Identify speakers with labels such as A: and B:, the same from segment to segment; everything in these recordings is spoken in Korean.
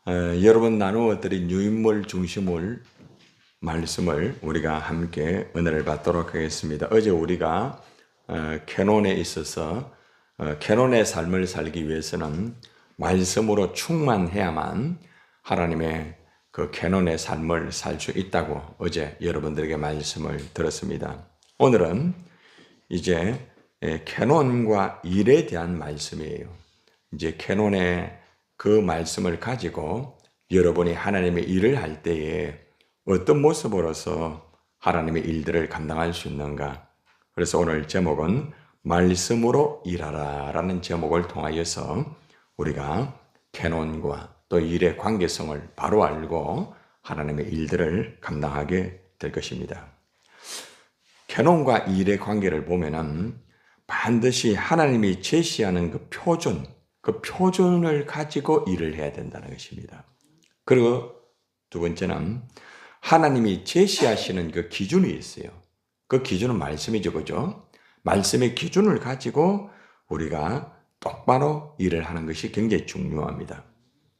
A: 여러분 나누어 드린 유인물 중심을 말씀을 우리가 함께 은혜를 받도록 하겠습니다. 어제 우리가 캐논에 있어서 캐논의 삶을 살기 위해서는 말씀으로 충만해야만 하나님의 그 캐논의 삶을 살 수 있다고 어제 여러분들에게 말씀을 들었습니다. 오늘은 이제 캐논과 일에 대한 말씀이에요. 이제 캐논의 그 말씀을 가지고 여러분이 하나님의 일을 할 때에 어떤 모습으로서 하나님의 일들을 감당할 수 있는가. 그래서 오늘 제목은 말씀으로 일하라 라는 제목을 통하여서 우리가 캐논과 또 일의 관계성을 바로 알고 하나님의 일들을 감당하게 될 것입니다. 캐논과 일의 관계를 보면은 반드시 하나님이 제시하는 그 표준을 가지고 일을 해야 된다는 것입니다. 그리고 두 번째는 하나님이 제시하시는 그 기준이 있어요. 그 기준은 말씀이죠, 그죠? 말씀의 기준을 가지고 우리가 똑바로 일을 하는 것이 굉장히 중요합니다.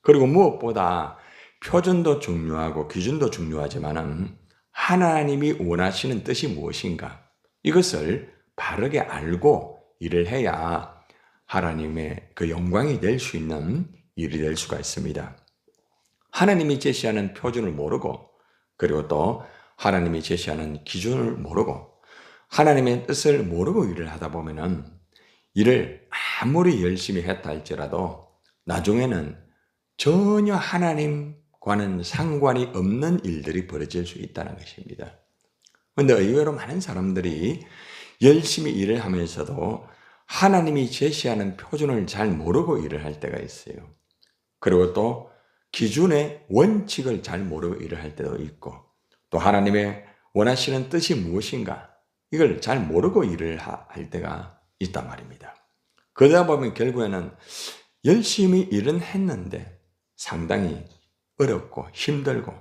A: 그리고 무엇보다 표준도 중요하고 기준도 중요하지만은 하나님이 원하시는 뜻이 무엇인가? 이것을 바르게 알고 일을 해야 하나님의 그 영광이 될 수 있는 일이 될 수가 있습니다. 하나님이 제시하는 표준을 모르고 그리고 또 하나님이 제시하는 기준을 모르고 하나님의 뜻을 모르고 일을 하다 보면은 일을 아무리 열심히 했다 할지라도 나중에는 전혀 하나님과는 상관이 없는 일들이 벌어질 수 있다는 것입니다. 그런데 의외로 많은 사람들이 열심히 일을 하면서도 하나님이 제시하는 표준을 잘 모르고 일을 할 때가 있어요. 그리고 또 기준의 원칙을 잘 모르고 일을 할 때도 있고 또 하나님의 원하시는 뜻이 무엇인가 이걸 잘 모르고 일을 할 때가 있단 말입니다. 그러다 보면 결국에는 열심히 일은 했는데 상당히 어렵고 힘들고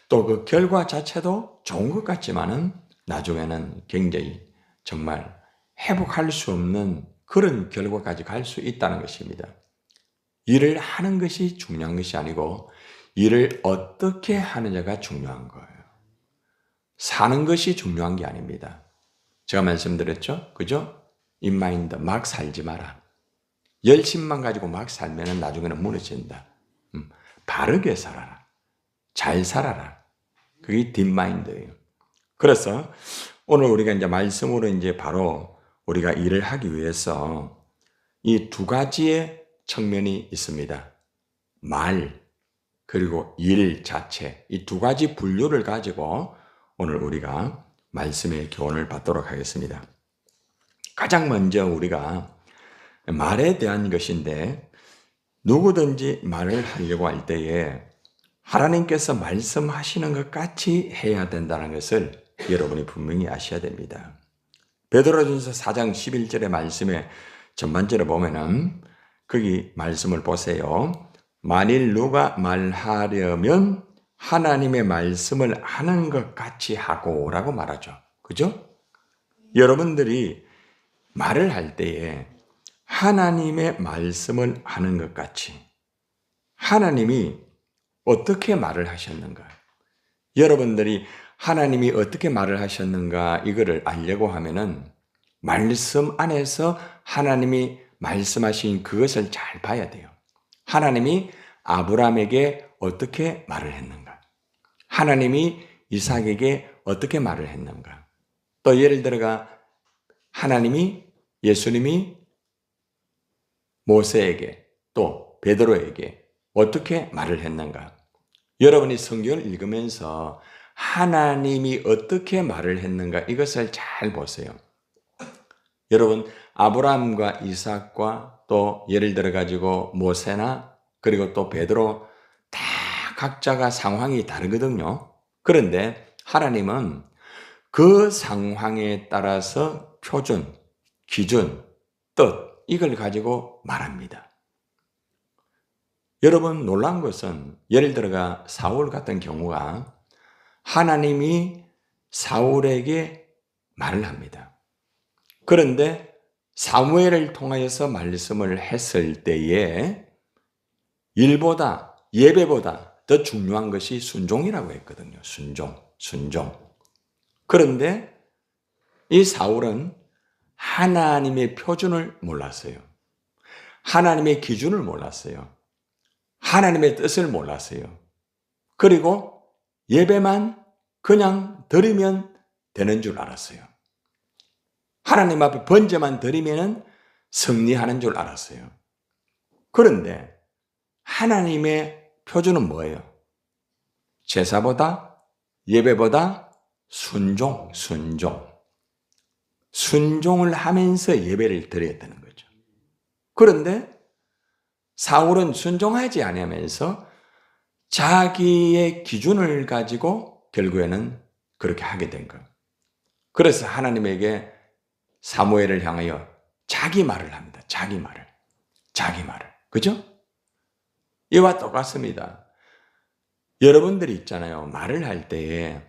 A: 또 그 결과 자체도 좋은 것 같지만은 나중에는 굉장히 정말 회복할 수 없는 그런 결과까지 갈 수 있다는 것입니다. 일을 하는 것이 중요한 것이 아니고 일을 어떻게 하느냐가 중요한 거예요. 사는 것이 중요한 게 아닙니다. 제가 말씀드렸죠? 그죠? 인마인드, 막 살지 마라. 열심만 가지고 막 살면 나중에는 무너진다. 바르게 살아라. 잘 살아라. 그게 딥마인드예요. 그래서 오늘 우리가 이제 말씀으로 이제 바로 우리가 일을 하기 위해서 이 두 가지의 측면이 있습니다. 말, 그리고 일 자체. 이 두 가지 분류를 가지고 오늘 우리가 말씀의 교훈을 받도록 하겠습니다. 가장 먼저 우리가 말에 대한 것인데 누구든지 말을 하려고 할 때에 하나님께서 말씀하시는 것 같이 해야 된다는 것을 여러분이 분명히 아셔야 됩니다. 베드로전서 4장 11절의 말씀에 전반절에 보면은 거기 말씀을 보세요. 만일 누가 말하려면 하나님의 말씀을 하는 것 같이 하고 라고 말하죠. 그죠? 여러분들이 말을 할 때에 하나님의 말씀을 하는 것 같이 하나님이 어떻게 말을 하셨는가? 여러분들이 하나님이 어떻게 말을 하셨는가 이거를 알려고 하면은 말씀 안에서 하나님이 말씀하신 그것을 잘 봐야 돼요. 하나님이 아브라함에게 어떻게 말을 했는가? 하나님이 이삭에게 어떻게 말을 했는가? 또 예를 들어가 예수님이 모세에게 또 베드로에게 어떻게 말을 했는가? 여러분이 성경을 읽으면서 하나님이 어떻게 말을 했는가 이것을 잘 보세요. 여러분 아브라함과 이삭과 또 예를 들어 가지고 모세나 그리고 또 베드로 다 각자가 상황이 다르거든요. 그런데 하나님은 그 상황에 따라서 표준, 기준, 뜻 이걸 가지고 말합니다. 여러분 놀라운 것은 예를 들어가 사울 같은 경우가 하나님이 사울에게 말을 합니다. 그런데 사무엘을 통하여서 말씀을 했을 때에 일보다 예배보다 더 중요한 것이 순종이라고 했거든요. 순종. 그런데 이 사울은 하나님의 표준을 몰랐어요. 하나님의 기준을 몰랐어요. 하나님의 뜻을 몰랐어요. 그리고 예배만 그냥 드리면 되는 줄 알았어요. 하나님 앞에 번제만 드리면 승리하는 줄 알았어요. 그런데 하나님의 표준은 뭐예요? 제사보다 예배보다 순종을 하면서 예배를 드려야 되는 거죠. 그런데 사울은 순종하지 않으면서 자기의 기준을 가지고 결국에는 그렇게 하게 된 거예요. 그래서 하나님에게 사무엘을 향하여 자기 말을 합니다. 자기 말을. 그죠? 이와 똑같습니다. 여러분들이 있잖아요. 말을 할 때에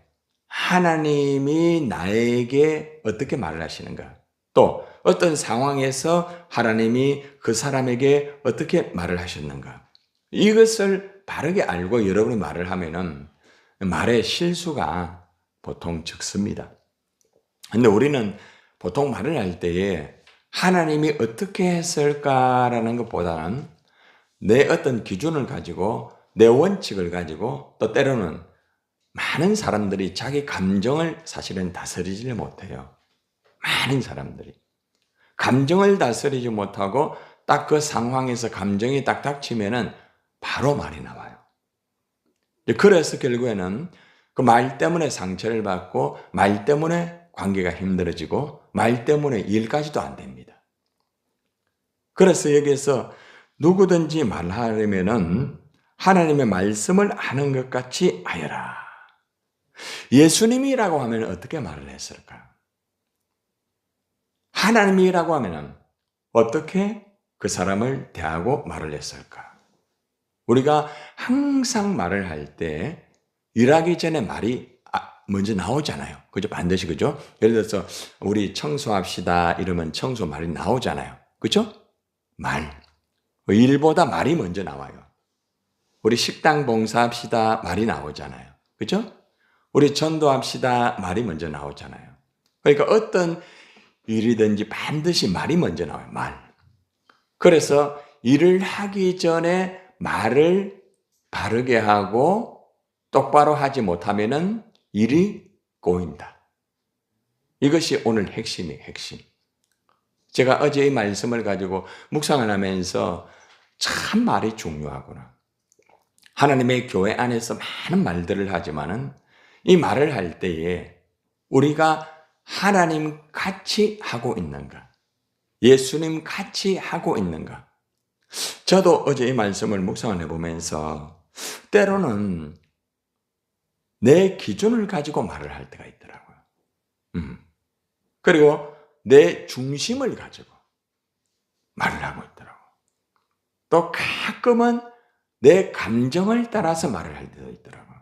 A: 하나님이 나에게 어떻게 말을 하시는가? 또 어떤 상황에서 하나님이 그 사람에게 어떻게 말을 하셨는가? 이것을 바르게 알고 여러분이 말을 하면은 말의 실수가 보통 적습니다. 근데 우리는 보통 말을 할 때에 하나님이 어떻게 했을까라는 것보다는 내 어떤 기준을 가지고 내 원칙을 가지고 또 때로는 많은 사람들이 자기 감정을 사실은 다스리지 못해요. 많은 사람들이. 감정을 다스리지 못하고 딱 그 상황에서 감정이 딱 닥치면은 바로 말이 나와요. 그래서 결국에는 그 말 때문에 상처를 받고 말 때문에 관계가 힘들어지고 말 때문에 일까지도 안 됩니다. 그래서 여기에서 누구든지 말하려면은 하나님의 말씀을 아는 것 같이 하여라. 예수님이라고 하면 어떻게 말을 했을까? 하나님이라고 하면 어떻게 그 사람을 대하고 말을 했을까? 우리가 항상 말을 할 때 일하기 전에 말이 먼저 나오잖아요. 그죠? 반드시 그죠? 예를 들어서 우리 청소합시다 이러면 청소 말이 나오잖아요. 그죠? 말. 일보다 말이 먼저 나와요. 우리 식당 봉사합시다 말이 나오잖아요. 그죠? 우리 전도합시다 말이 먼저 나오잖아요. 그러니까 어떤 일이든지 반드시 말이 먼저 나와요. 말. 그래서 일을 하기 전에 말을 바르게 하고 똑바로 하지 못하면은 일이 꼬인다. 이것이 오늘 핵심이에요. 핵심. 제가 어제 이 말씀을 가지고 묵상을 하면서 참 말이 중요하구나. 하나님의 교회 안에서 많은 말들을 하지만은 이 말을 할 때에 우리가 하나님 같이 하고 있는가? 예수님 같이 하고 있는가? 저도 어제 이 말씀을 묵상을 해보면서 때로는 내 기준을 가지고 말을 할 때가 있더라고요. 그리고 내 중심을 가지고 말을 하고 있더라고요. 또 가끔은 내 감정을 따라서 말을 할 때도 있더라고요.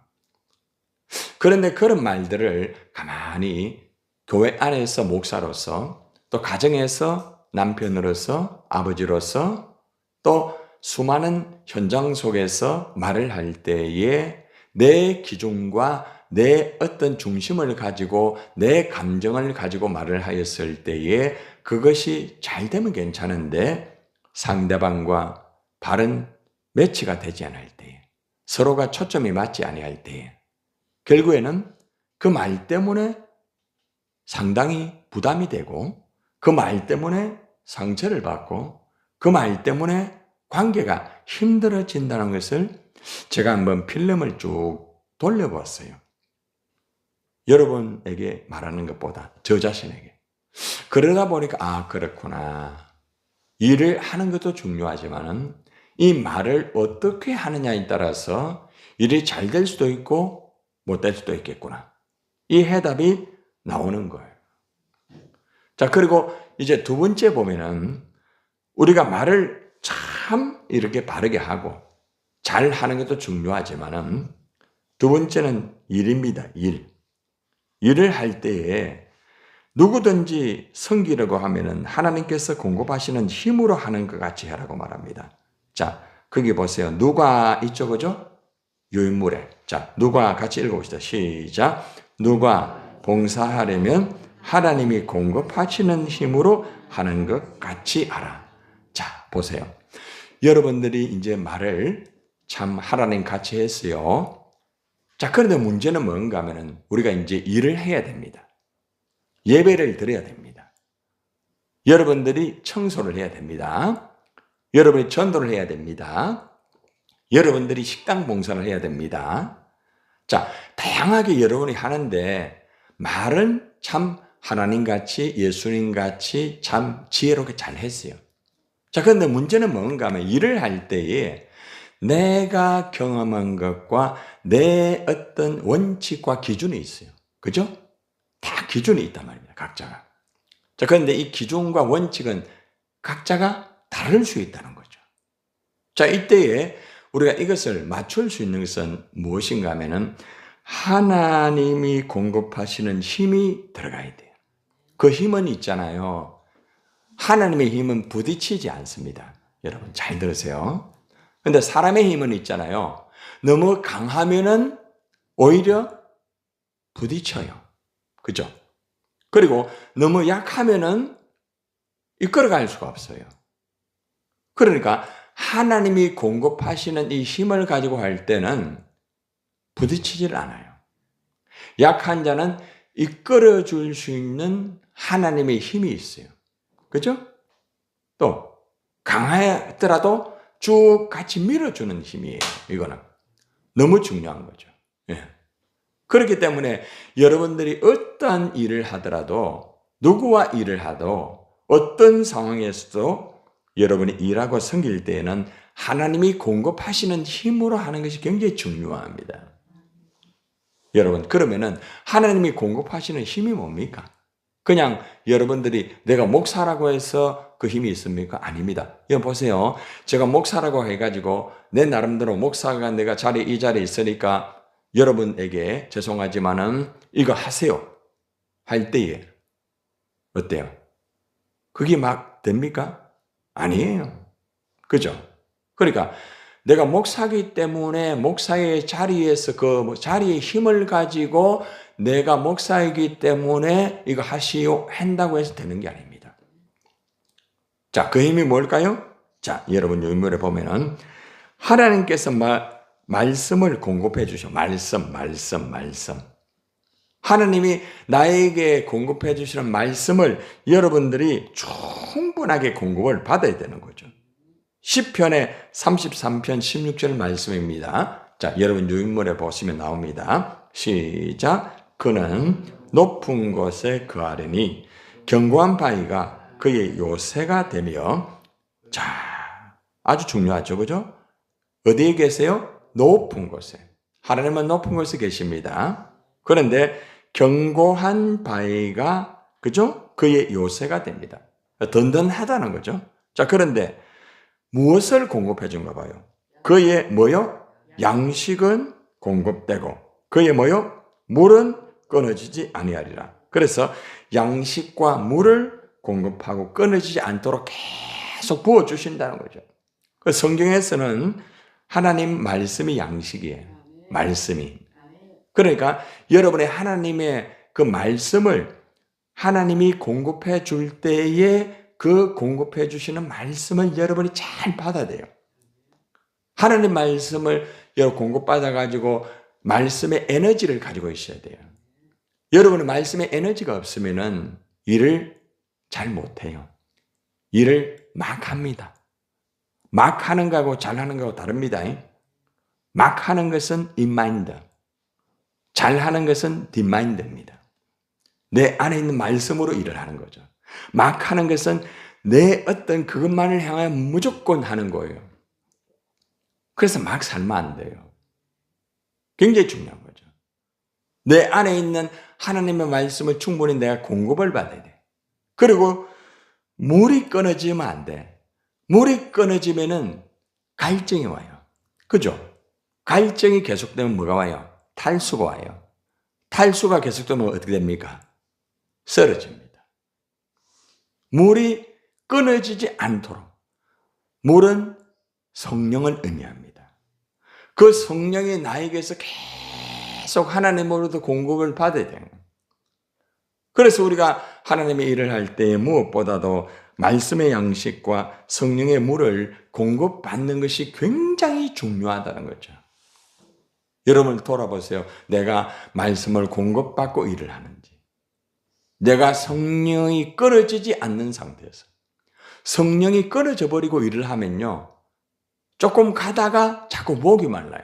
A: 그런데 그런 말들을 가만히 교회 안에서 목사로서 또 가정에서 남편으로서 아버지로서 또 수많은 현장 속에서 말을 할 때에 내 기준과 내 어떤 중심을 가지고 내 감정을 가지고 말을 하였을 때에 그것이 잘 되면 괜찮은데 상대방과 바른 매치가 되지 않을 때에 서로가 초점이 맞지 아니할 때에 결국에는 그 말 때문에 상당히 부담이 되고 그 말 때문에 상처를 받고 그 말 때문에 관계가 힘들어진다는 것을 제가 한번 필름을 쭉 돌려보았어요. 여러분에게 말하는 것보다 저 자신에게. 그러다 보니까 그렇구나. 일을 하는 것도 중요하지만은 이 말을 어떻게 하느냐에 따라서 일이 잘 될 수도 있고 못 될 수도 있겠구나. 이 해답이 나오는 거예요. 자, 그리고 이제 두 번째 보면은 우리가 말을 참 이렇게 바르게 하고 잘 하는 것도 중요하지만은 두 번째는 일입니다. 일을 할 때에 누구든지 섬기려고 하면은 하나님께서 공급하시는 힘으로 하는 것 같이 하라고 말합니다. 자, 거기 보세요. 누가 있죠, 그죠? 유인물에. 자, 누가 같이 읽어봅시다. 시작. 누가 봉사하려면 하나님이 공급하시는 힘으로 하는 것 같이 알아. 자, 보세요. 여러분들이 이제 말을 참 하나님 같이 했어요. 자, 그런데 문제는 뭔가 하면은 우리가 이제 일을 해야 됩니다. 예배를 드려야 됩니다. 여러분들이 청소를 해야 됩니다. 여러분이 전도를 해야 됩니다. 여러분들이 식당 봉사를 해야 됩니다. 자, 다양하게 여러분이 하는데 말은 참 하나님같이 예수님같이 참 지혜롭게 잘 했어요. 자, 그런데 문제는 뭔가 하면 일을 할 때에 내가 경험한 것과 내 어떤 원칙과 기준이 있어요. 그죠? 다 기준이 있단 말입니다. 각자가. 자, 그런데 이 기준과 원칙은 각자가 다를 수 있다는 거죠. 자, 이때에 우리가 이것을 맞출 수 있는 것은 무엇인가 하면은 하나님이 공급하시는 힘이 들어가야 돼요. 그 힘은 있잖아요. 하나님의 힘은 부딪히지 않습니다. 여러분 잘 들으세요. 근데 사람의 힘은 있잖아요. 너무 강하면은 오히려 부딪혀요. 그죠? 그리고 너무 약하면은 이끌어갈 수가 없어요. 그러니까 하나님이 공급하시는 이 힘을 가지고 할 때는 부딪히질 않아요. 약한 자는 이끌어 줄 수 있는 하나님의 힘이 있어요. 그죠? 또 강하더라도 쭉 같이 밀어주는 힘이에요. 이거는 너무 중요한 거죠. 예. 그렇기 때문에 여러분들이 어떠한 일을 하더라도 누구와 일을 하도 어떤 상황에서도 여러분이 일하고 섬길 때에는 하나님이 공급하시는 힘으로 하는 것이 굉장히 중요합니다. 여러분, 그러면은 하나님이 공급하시는 힘이 뭡니까? 그냥 여러분들이 내가 목사라고 해서 그 힘이 있습니까? 아닙니다. 여러분 보세요. 제가 목사라고 해가지고 내 나름대로 목사가 내가 이 자리에 있으니까 여러분에게 죄송하지만은 이거 하세요. 할 때에 어때요? 그게 막 됩니까? 아니에요. 그죠? 그러니까 내가 목사기 때문에 목사의 자리에서 그 자리의 힘을 가지고 내가 목사이기 때문에 이거 하시오 한다고 해서 되는 게 아닙니다. 자, 그 힘이 뭘까요? 자, 여러분 유인물에 보면은 하나님께서 말씀을 공급해 주셔. 말씀. 하나님이 나에게 공급해 주시는 말씀을 여러분들이 충분하게 공급을 받아야 되는 거죠. 시편의 33편 16절 말씀입니다. 자, 여러분 유인물에 보시면 나옵니다. 시작. 그는 높은 곳에 거하리니 견고한 바위가 그의 요새가 되며. 자, 아주 중요하죠. 그죠? 어디에 계세요? 높은 곳에. 하나님은 높은 곳에 계십니다. 그런데 견고한 바위가 그죠? 그의 요새가 됩니다. 든든하다는 거죠. 자, 그런데 무엇을 공급해 준가 봐요? 그의 뭐요? 양식은 공급되고 그의 뭐요? 물은 끊어지지 아니하리라. 그래서 양식과 물을 공급하고 끊어지지 않도록 계속 부어 주신다는 거죠. 그 성경에서는 하나님 말씀이 양식이에요. 말씀이. 그러니까 여러분의 하나님의 그 말씀을 하나님이 공급해 줄 때에 그 공급해 주시는 말씀을 여러분이 잘 받아야 돼요. 하나님 말씀을 공급받아 가지고 말씀의 에너지를 가지고 있어야 돼요. 여러분의 말씀의 에너지가 없으면은 일을 잘 못해요. 일을 막 합니다. 막 하는 거하고 잘하는 거하고 다릅니다. 막 하는 것은 인마인드. 잘하는 것은 뒷마인드입니다. 내 안에 있는 말씀으로 일을 하는 거죠. 막 하는 것은 내 어떤 그것만을 향하여 무조건 하는 거예요. 그래서 막 살면 안 돼요. 굉장히 중요한 거죠. 내 안에 있는 하나님의 말씀을 충분히 내가 공급을 받아야 돼. 그리고 물이 끊어지면 안 돼. 물이 끊어지면은 갈증이 와요. 그죠? 갈증이 계속되면 뭐가 와요? 탈수가 와요. 탈수가 계속되면 어떻게 됩니까? 쓰러집니다. 물이 끊어지지 않도록. 물은 성령을 의미합니다. 그 성령이 나에게서 계속 하나님으로부터 공급을 받아야 돼요. 그래서 우리가 하나님의 일을 할 때 무엇보다도 말씀의 양식과 성령의 물을 공급받는 것이 굉장히 중요하다는 거죠. 여러분 돌아보세요. 내가 말씀을 공급받고 일을 하는지, 내가 성령이 끊어지지 않는 상태에서, 성령이 끊어져 버리고 일을 하면요, 조금 가다가 자꾸 목이 말라요.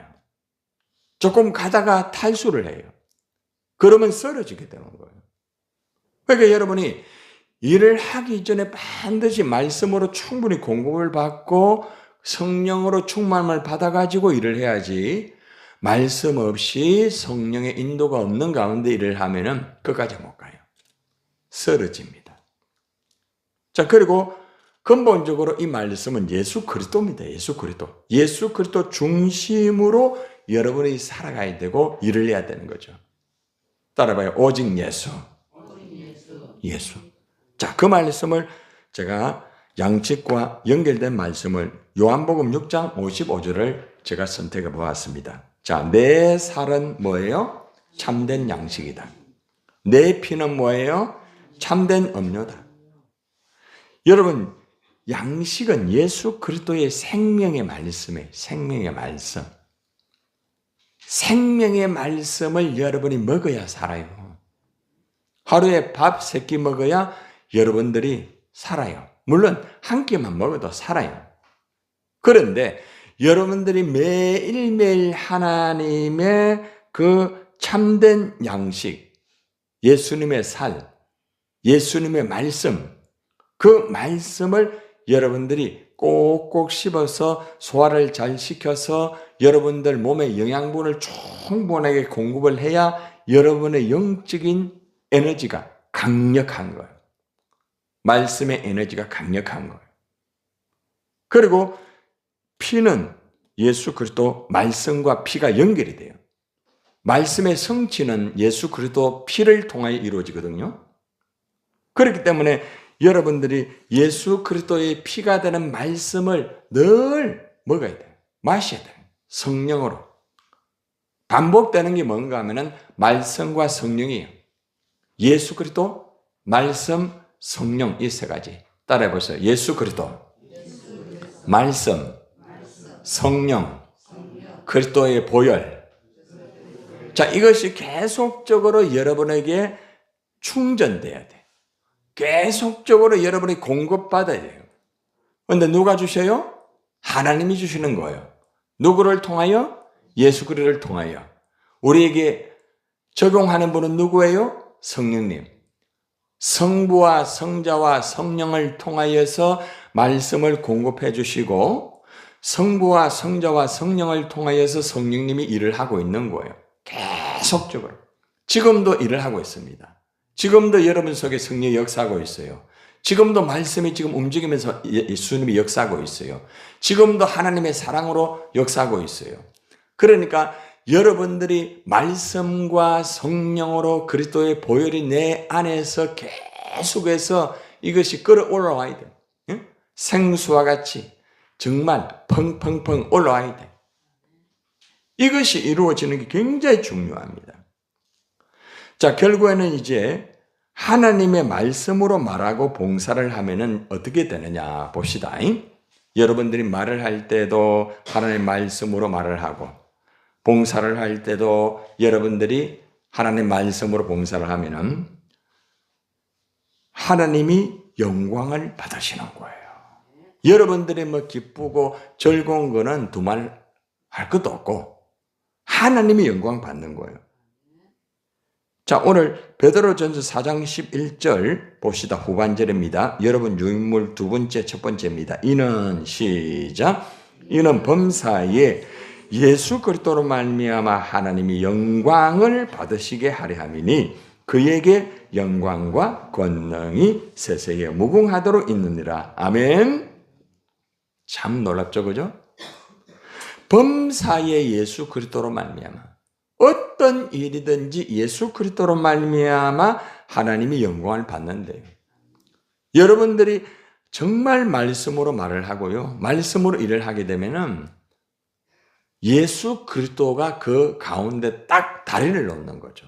A: 조금 가다가 탈수를 해요. 그러면 쓰러지게 되는 거예요. 그러니까 여러분이 일을 하기 전에 반드시 말씀으로 충분히 공급을 받고 성령으로 충만함을 받아가지고 일을 해야지, 말씀 없이 성령의 인도가 없는 가운데 일을 하면은 끝까지 못 가요. 쓰러집니다. 자, 그리고 근본적으로 이 말씀은 예수 그리스도입니다. 예수 그리스도. 예수 그리스도 중심으로 여러분이 살아가야 되고 일을 해야 되는 거죠. 따라봐요. 오직 예수. 예수. 자, 그 말씀을 제가 양측과 연결된 말씀을 요한복음 6장 55절을 제가 선택해 보았습니다. 자, 내 살은 뭐예요? 참된 양식이다. 내 피는 뭐예요? 참된 음료다. 여러분, 양식은 예수 그리스도의 생명의 말씀이에요. 생명의 말씀. 생명의 말씀을 여러분이 먹어야 살아요. 하루에 밥 3끼 먹어야 여러분들이 살아요. 물론 한 끼만 먹어도 살아요. 그런데 여러분들이 매일매일 하나님의 그 참된 양식, 예수님의 살, 예수님의 말씀, 그 말씀을 여러분들이 꼭꼭 씹어서 소화를 잘 시켜서 여러분들 몸에 영양분을 충분하게 공급을 해야 여러분의 영적인 에너지가 강력한 거예요. 말씀의 에너지가 강력한 거예요. 그리고 피는 예수 그리스도 말씀과 피가 연결이 돼요. 말씀의 성취는 예수 그리스도 피를 통하여 이루어지거든요. 그렇기 때문에 여러분들이 예수 그리스도의 피가 되는 말씀을 늘 먹어야 돼요. 마셔야 돼요. 성령으로. 반복되는 게 뭔가 하면은 말씀과 성령이에요. 예수 그리스도, 말씀, 성령, 이 3가지. 따라해 보세요. 예수 그리스도, 말씀, 성령, 그리스도의 보혈. 자, 이것이 계속적으로 여러분에게 충전돼야 돼. 계속적으로 여러분이 공급받아야 돼요. 그런데 누가 주셔요? 하나님이 주시는 거예요. 누구를 통하여? 예수 그리스도를 통하여. 우리에게 적용하는 분은 누구예요? 성령님. 성부와 성자와 성령을 통하여서 말씀을 공급해 주시고, 성부와 성자와 성령을 통하여서 성령님이 일을 하고 있는 거예요. 계속적으로. 지금도 일을 하고 있습니다. 지금도 여러분 속에 성령이 역사하고 있어요. 지금도 말씀이 지금 움직이면서 예수님이 역사하고 있어요. 지금도 하나님의 사랑으로 역사하고 있어요. 그러니까 여러분들이 말씀과 성령으로 그리스도의 보혈이 내 안에서 계속해서 이것이 끌어올라와야 돼요. 생수와 같이 정말 펑펑펑 올라와야 돼요. 이것이 이루어지는 게 굉장히 중요합니다. 자, 결국에는 이제 하나님의 말씀으로 말하고 봉사를 하면은 어떻게 되느냐 봅시다. 여러분들이 말을 할 때도 하나님의 말씀으로 말을 하고, 봉사를 할 때도 여러분들이 하나님의 말씀으로 봉사를 하면은 하나님이 영광을 받으시는 거예요. 여러분들이 뭐 기쁘고 즐거운 거는 두말 할 것도 없고 하나님이 영광 받는 거예요. 자, 오늘 베드로전서 4장 11절 봅시다. 후반절입니다. 여러분 유인물 2번째, 첫 번째입니다. 이는 시작. 이는 범사에 예수 그리스도로 말미암아 하나님이 영광을 받으시게 하려 함이니 그에게 영광과 권능이 세세에 무궁하도록 있느니라. 아멘. 참 놀랍죠, 그죠? 범사에 예수 그리스도로 말미암아, 어떤 일이든지 예수 그리스도로 말미암아 하나님이 영광을 받는데요. 여러분들이 정말 말씀으로 말을 하고요. 말씀으로 일을 하게 되면은 예수 그리스도가 그 가운데 딱 다리를 놓는 거죠.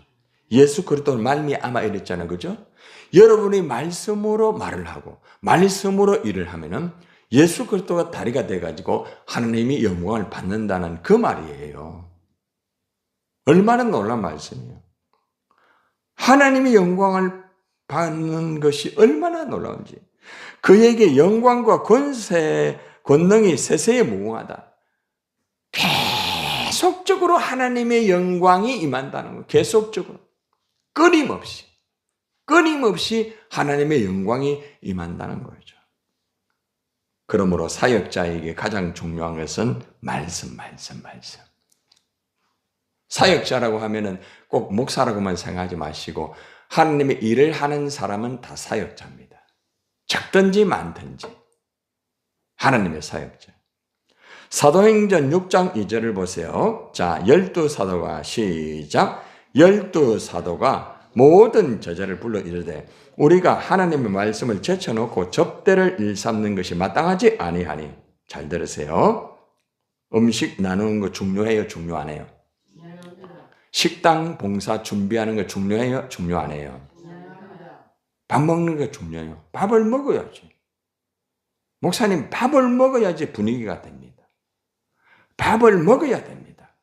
A: 예수 그리스도는 말미암아 이랬잖아요. 그죠? 여러분이 말씀으로 말을 하고 말씀으로 일을 하면은 예수 그리스도가 다리가 돼가지고 하나님이 영광을 받는다는 그 말이에요. 얼마나 놀라운 말씀이에요. 하나님이 영광을 받는 것이 얼마나 놀라운지. 그에게 영광과 권세, 권능이 세세에 무궁하다. 계속적으로 하나님의 영광이 임한다는 거. 계속적으로. 끊임없이 하나님의 영광이 임한다는 거죠. 그러므로 사역자에게 가장 중요한 것은 말씀. 사역자라고 하면은 꼭 목사라고만 생각하지 마시고 하나님의 일을 하는 사람은 다 사역자입니다. 적든지 많든지 하나님의 사역자. 사도행전 6장 2절을 보세요. 자, 12사도가 시작. 12사도가 모든 저자를 불러 이르되 우리가 하나님의 말씀을 제쳐놓고 접대를 일삼는 것이 마땅하지 아니하니. 잘 들으세요. 음식 나누는 거 중요해요? 중요 안 해요? 식당 봉사 준비하는 거 중요해요? 중요 안 해요? 밥 먹는 거 중요해요. 밥을 먹어야지. 목사님, 밥을 먹어야지 분위기가 됩니다. 밥을 먹어야 됩니다.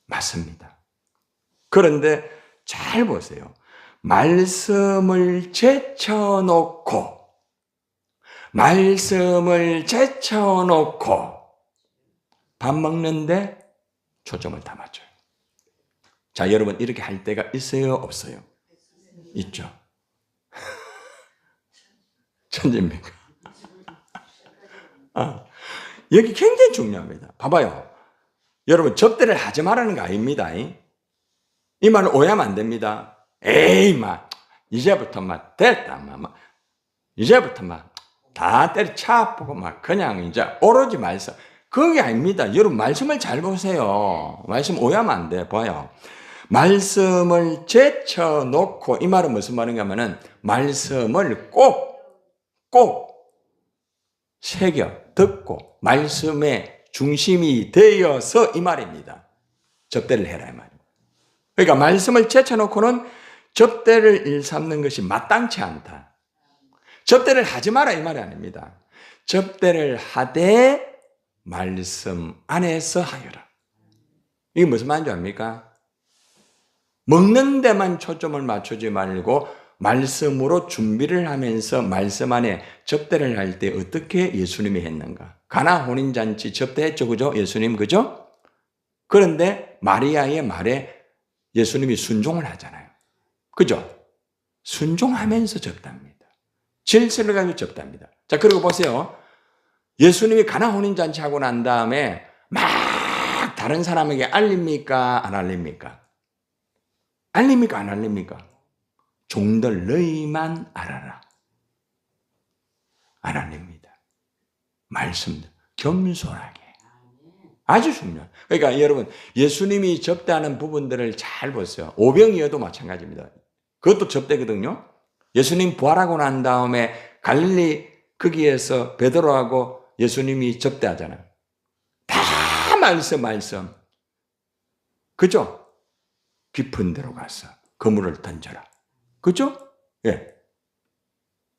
A: 맞습니다. 그런데 잘 보세요. 말씀을 제쳐놓고 밥 먹는데 초점을 다 맞춰요. 자, 여러분 이렇게 할 때가 있어요? 없어요? 있죠. 천재입니까? 여기 굉장히 중요합니다. 봐봐요. 여러분 접대를 하지 말라는 거 아닙니다. 이 말을 오해하면 안 됩니다. 에이, 이제부터 됐다. 이제부터 다 때려쳐보고 그냥 이제 오로지 말씀. 그게 아닙니다. 여러분 말씀을 잘 보세요. 말씀 오해하면 안 돼. 봐요. 말씀을 제쳐놓고 이 말은 무슨 말인가 하면은 말씀을 꼭 새겨 듣고 말씀의 중심이 되어서 이 말입니다. 접대를 해라 이 말입니다. 그러니까 말씀을 제쳐놓고는 접대를 일삼는 것이 마땅치 않다. 접대를 하지 마라 이 말이 아닙니다. 접대를 하되 말씀 안에서 하여라. 이게 무슨 말인지 압니까? 먹는 데만 초점을 맞추지 말고 말씀으로 준비를 하면서 말씀 안에 접대를 할 때 어떻게 예수님이 했는가? 가나 혼인잔치 접대했죠. 그죠? 예수님 그죠? 그런데 마리아의 말에 예수님이 순종을 하잖아요. 그죠? 순종하면서 접답니다. 질서를 가지고 접답니다. 자, 그리고 보세요. 예수님이 가나 혼인잔치 하고 난 다음에 막 다른 사람에게 알립니까? 안 알립니까? 알립니까? 안 알립니까? 종들 너희만 알아라. 안 알립니다. 말씀 겸손하게. 아주 중요한. 그러니까 여러분 예수님이 접대하는 부분들을 잘 보세요. 오병이어도 마찬가지입니다. 그것도 접대거든요. 예수님 부활하고 난 다음에 갈릴리 거기에서 베드로하고 예수님이 접대하잖아요. 다 말씀. 그죠? 깊은 데로 가서 그물을 던져라. 그죠? 예.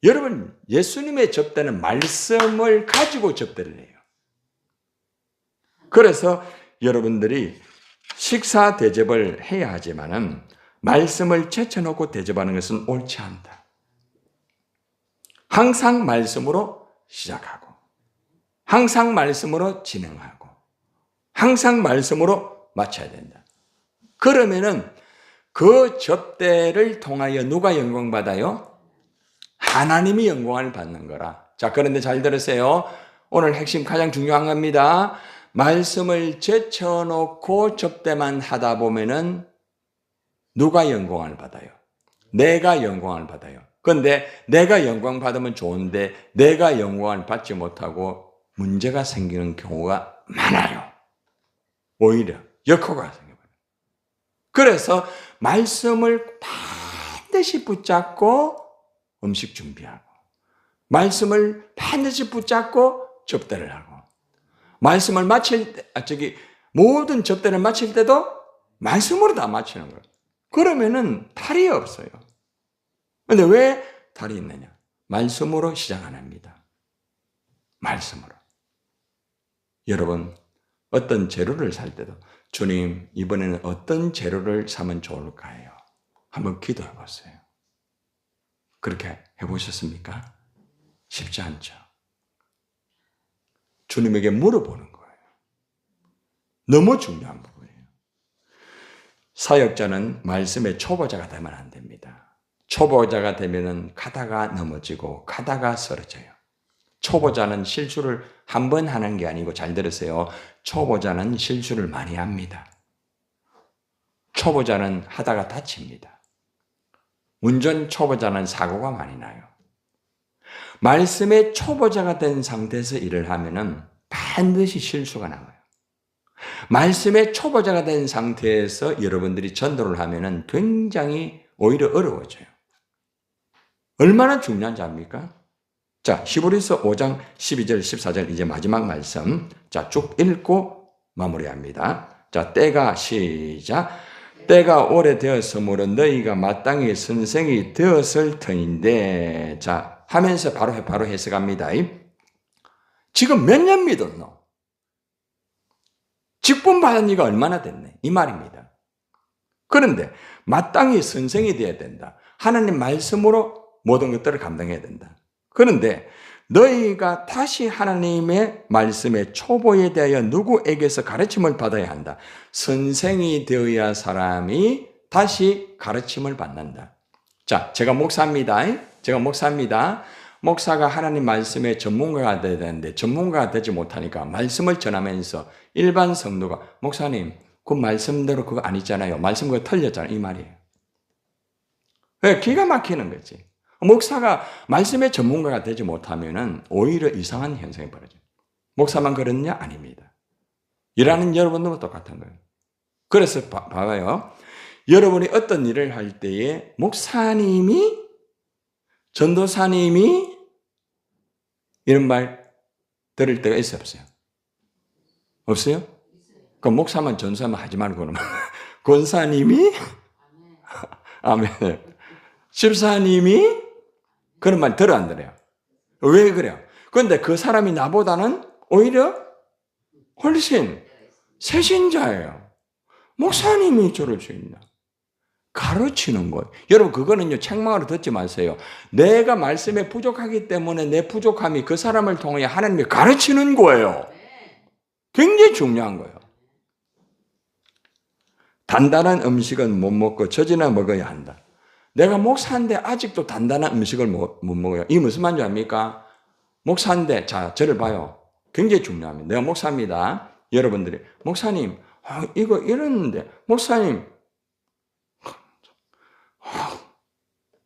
A: 여러분, 예수님의 접대는 말씀을 가지고 접대를 해요. 그래서 여러분들이 식사 대접을 해야 하지만은 말씀을 제쳐놓고 대접하는 것은 옳지 않다. 항상 말씀으로 시작하고, 항상 말씀으로 진행하고, 항상 말씀으로 마쳐야 된다. 그러면은 그 접대를 통하여 누가 영광 받아요? 하나님이 영광을 받는 거라. 자, 그런데 잘 들으세요. 오늘 핵심 가장 중요한 겁니다. 말씀을 제쳐놓고 접대만 하다 보면은 누가 영광을 받아요? 내가 영광을 받아요. 그런데 내가 영광 받으면 좋은데 내가 영광을 받지 못하고 문제가 생기는 경우가 많아요. 오히려 역효과가 생겨요. 그래서 말씀을 반드시 붙잡고 음식 준비하고 말씀을 반드시 붙잡고 접대를 하고, 말씀을 마칠 때, 모든 접대를 마칠 때도 말씀으로 다 마치는 거예요. 그러면은 탈이 없어요. 근데 왜 탈이 있느냐? 말씀으로 시작 안 합니다. 말씀으로. 여러분, 어떤 재료를 살 때도 주님, 이번에는 어떤 재료를 사면 좋을까요? 한번 기도해 보세요. 그렇게 해보셨습니까? 쉽지 않죠. 주님에게 물어보는 거예요. 너무 중요한 부분이에요. 사역자는 말씀의 초보자가 되면 안 됩니다. 초보자가 되면은 가다가 넘어지고 가다가 쓰러져요. 초보자는 실수를 한 번 하는 게 아니고, 잘 들으세요. 초보자는 실수를 많이 합니다. 초보자는 하다가 다칩니다. 운전 초보자는 사고가 많이 나요. 말씀의 초보자가 된 상태에서 일을 하면은 반드시 실수가 나와요. 말씀의 초보자가 된 상태에서 여러분들이 전도를 하면은 굉장히 오히려 어려워져요. 얼마나 중요한지 압니까? 자, 히브리서 5장 12절 14절 이제 마지막 말씀. 자, 쭉 읽고 마무리합니다. 자, 때가 시작. 때가 오래되었으므로 너희가 마땅히 선생이 되었을 터인데, 자, 하면서 바로 해석합니다. 지금 몇 년 믿었노? 직분 받은 지가 얼마나 됐네? 이 말입니다. 그런데 마땅히 선생이 되어야 된다. 하나님 말씀으로 모든 것들을 감당해야 된다. 그런데 너희가 다시 하나님의 말씀의 초보에 대하여 누구에게서 가르침을 받아야 한다. 선생이 되어야 사람이 다시 가르침을 받는다. 자, 제가 목사입니다. 목사가 하나님 말씀의 전문가가 되어야 되는데 전문가가 되지 못하니까 말씀을 전하면서 일반 성도가 목사님, 그 말씀대로 그거 아니잖아요. 말씀 그거 틀렸잖아요. 이 말이에요. 왜? 기가 막히는 거지. 목사가 말씀의 전문가가 되지 못하면은 오히려 이상한 현상이 벌어져요. 목사만 그렇냐? 아닙니다. 일하는 여러분도 똑같은 거예요. 그래서 봐봐요. 여러분이 어떤 일을 할 때에 목사님이, 전도사님이 이런 말 들을 때가 있어요, 없어요? 없어요? 그럼 목사만 전도사만 하지 말고 그러면 권사님이 아멘. 집사님이 그런 말 들어 안 들어요? 왜 그래요? 그런데 그 사람이 나보다는 오히려 훨씬 세신자예요. 목사님이 저럴 수 있나? 가르치는 거예요. 여러분, 그거는요, 책망으로 듣지 마세요. 내가 말씀에 부족하기 때문에 내 부족함이 그 사람을 통해 하나님이 가르치는 거예요. 굉장히 중요한 거예요. 단단한 음식은 못 먹고 젖이나 먹어야 한다. 내가 목사인데 아직도 단단한 음식을 못 먹어요. 이게 무슨 말인지 압니까? 목사인데, 자, 저를 봐요. 굉장히 중요합니다. 내가 목사입니다. 여러분들이, 목사님, 이거 이러는데, 목사님,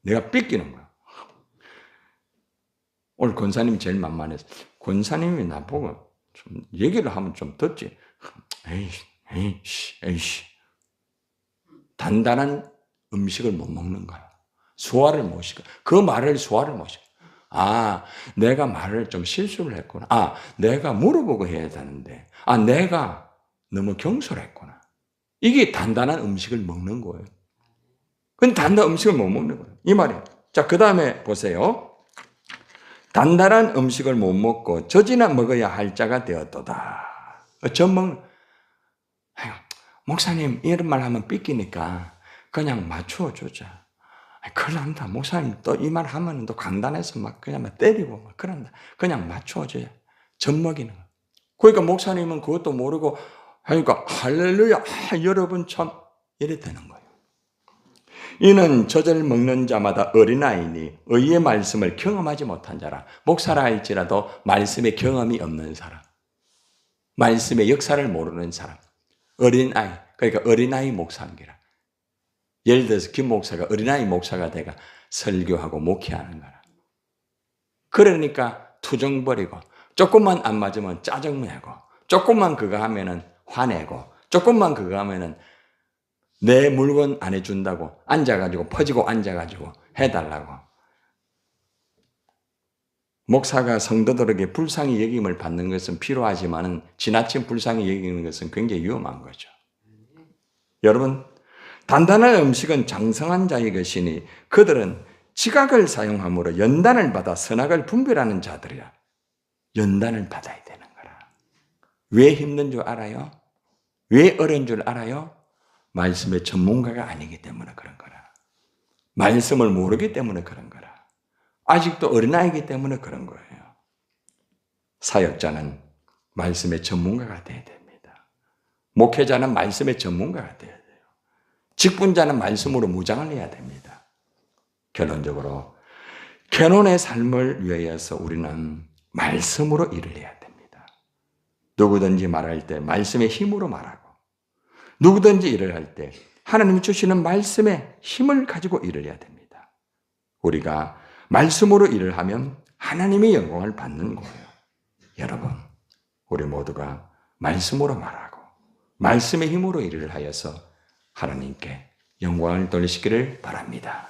A: 내가 삐끼는 거야. 오늘 권사님이 제일 만만해서, 권사님이 나보고 좀 얘기를 하면 좀 듣지. 에이씨. 단단한 음식을 못 먹는 거야. 소화를 못 시켜. 그 말을 소화를 못 시켜. 아, 내가 말을 좀 실수를 했구나. 아, 내가 물어보고 해야 되는데. 아, 내가 너무 경솔했구나. 이게 단단한 음식을 먹는 거예요. 근데 단단한 음식을 못 먹는 거예요. 이 말이에요. 자, 그 다음에 보세요. 단단한 음식을 못 먹고 젖이나 먹어야 할 자가 되었도다. 젖 먹는, 목사님, 이런 말 하면 삐끼니까 그냥 맞추어 주자. 큰일 납니다. 목사님 또 이 말 하면 또 강단에서 막 그냥 막 때리고 막 그런다. 그냥 맞추어 줘야. 젖 먹이는 거. 그러니까 목사님은 그것도 모르고 하니까 할렐루야. 여러분 참 이래 되는 거예요. 이는 젖을 먹는 자마다 어린아이니 의의 말씀을 경험하지 못한 자라. 목사라 할지라도 말씀의 경험이 없는 사람. 말씀의 역사를 모르는 사람. 어린아이. 그러니까 어린아이 목사인기라. 예를 들어서 김 목사가 어린아이 목사가 돼가 설교하고 목회하는 거라. 그러니까 투정 버리고 조금만 안 맞으면 짜증내고 조금만 그거 하면은 화내고 조금만 그거 하면은 내 물건 안 해준다고 앉아가지고 퍼지고 앉아가지고 해달라고. 목사가 성도들에게 불쌍히 여김을 받는 것은 필요하지만 지나친 불쌍히 여기는 것은 굉장히 위험한 거죠. 여러분, 단단한 음식은 장성한 자의 것이니 그들은 지각을 사용함으로 연단을 받아 선악을 분별하는 자들이야. 연단을 받아야 되는 거라. 왜 힘든 줄 알아요? 왜 어려운 줄 알아요? 말씀의 전문가가 아니기 때문에 그런 거라. 말씀을 모르기 때문에 그런 거라. 아직도 어린아이기 때문에 그런 거예요. 사역자는 말씀의 전문가가 되어야 됩니다. 목회자는 말씀의 전문가가 되어야 돼요. 직분자는 말씀으로 무장을 해야 됩니다. 결론적으로 캐논의 삶을 위하여서 우리는 말씀으로 일을 해야 됩니다. 누구든지 말할 때 말씀의 힘으로 말하고 누구든지 일을 할 때 하나님이 주시는 말씀의 힘을 가지고 일을 해야 됩니다. 우리가 말씀으로 일을 하면 하나님의 영광을 받는 거예요. 여러분, 우리 모두가 말씀으로 말하고 말씀의 힘으로 일을 하여서 하나님께 영광을 돌리시기를 바랍니다.